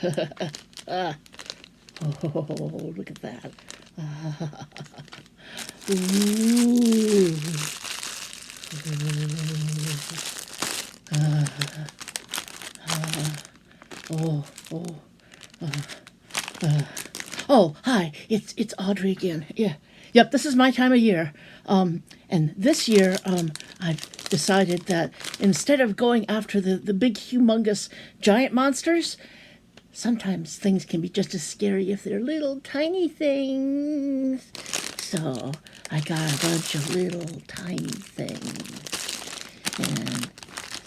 Oh, look at that. Ooh. Oh, hi, it's Audrey again. Yeah. Yep, this is my time of year. And this year, I've decided that instead of going after the big, humongous, giant monsters, sometimes things can be just as scary if they're little, tiny things. So I got a bunch of little, tiny things. And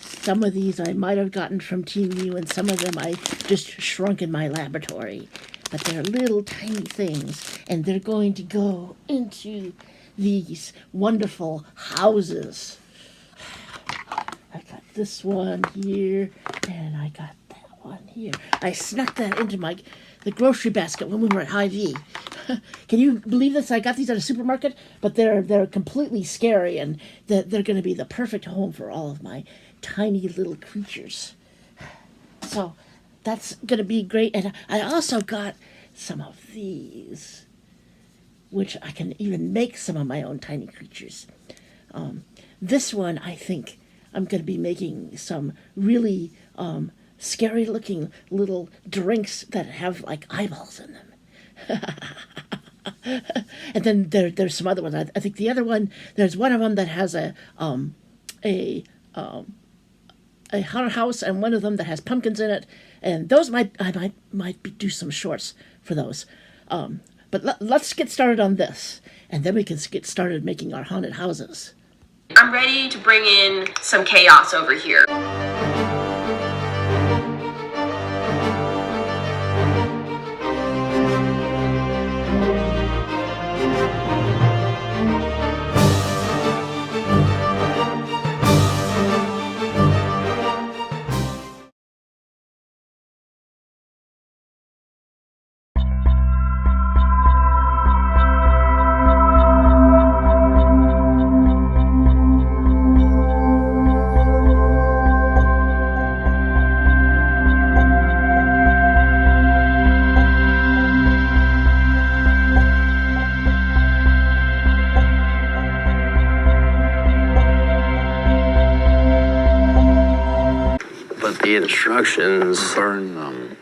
some of these I might have gotten from Temu, and some of them I just shrunk in my laboratory. But they're little tiny things, and they're going to go into these wonderful houses. I got this one here, and I got that one here. I snuck that into the grocery basket when we were at Hy-Vee. Can you believe this? I got these at a supermarket, but they're completely scary, and they're going to be the perfect home for all of my tiny little creatures. So that's going to be great. And I also got some of these, which I can even make some of my own tiny creatures. This one, I think I'm going to be making some really scary looking little drinks that have like eyeballs in them. And then there's some other ones. I think the other one, there's one of them that has a haunted house, and one of them that has pumpkins in it. And those I might do some shorts for those. But let's get started on this, and then we can get started making our haunted houses. I'm ready to bring in some chaos over here. The instructions burn them.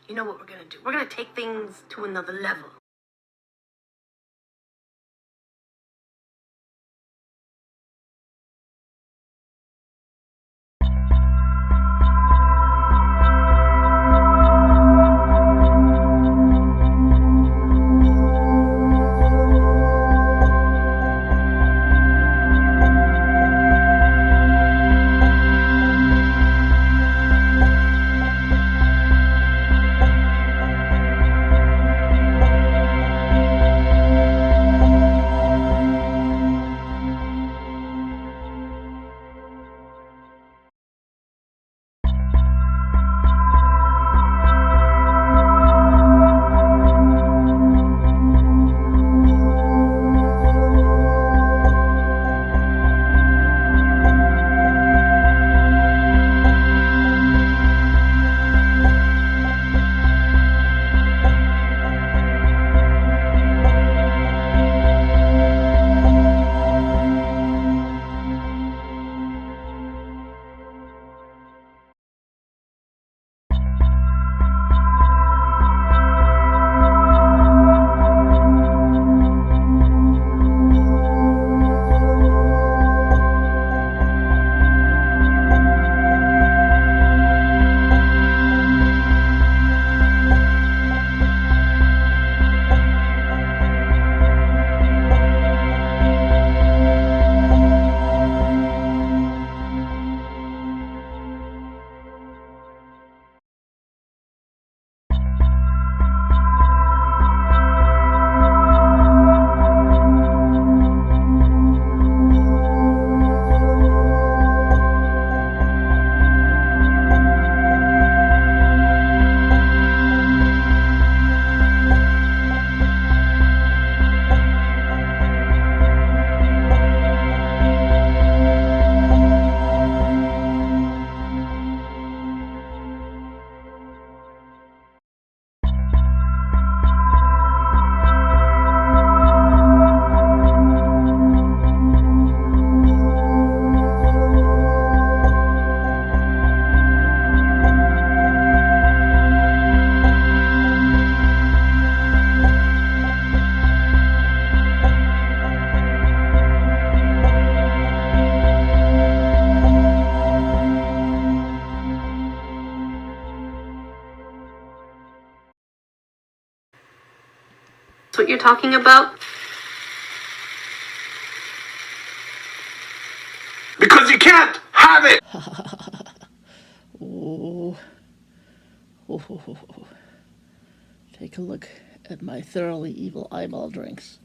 You know what we're gonna do? We're gonna take things to another level. talking about? Because you can't have it! Oh. Oh. Take a look at my thoroughly evil eyeball drinks.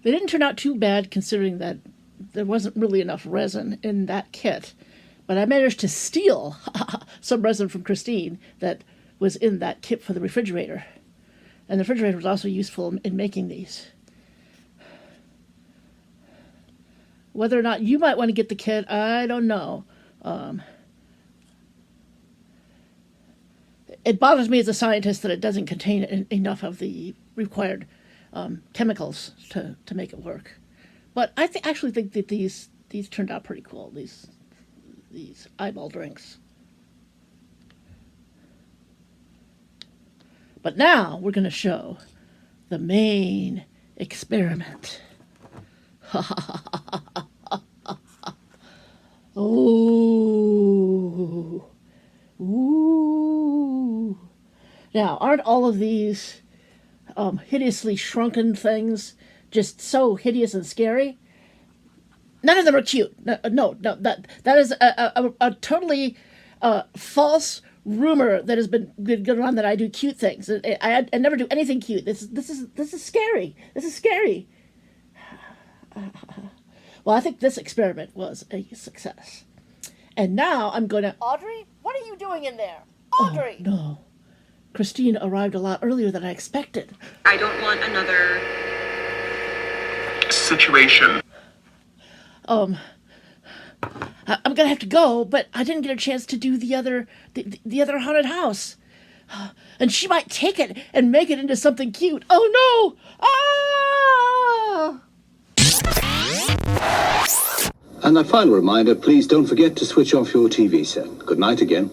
They didn't turn out too bad considering that there wasn't really enough resin in that kit. But I managed to steal some resin from Christine that was in that kit for the refrigerator. And the refrigerator was also useful in making these. Whether or not you might want to get the kit, I don't know. It bothers me as a scientist that it doesn't contain enough of the required chemicals to make it work. But I actually think that these turned out pretty cool, these eyeball drinks. But now we're going to show the main experiment. Oh. Ooh. Now, aren't all of these hideously shrunken things just so hideous and scary? None of them are cute. No, that is a totally false rumor that has been going around that I do cute things. I never do anything cute. This is scary. This is scary. Well, I think this experiment was a success. And now I'm going to... Audrey, what are you doing in there? Audrey! Oh, no. Christine arrived a lot earlier than I expected. I don't want another Situation. I'm gonna have to go, but I didn't get a chance to do the other haunted house. And she might take it and make it into something cute. Oh no! Ah! And that final reminder, please don't forget to switch off your TV set. Good night again.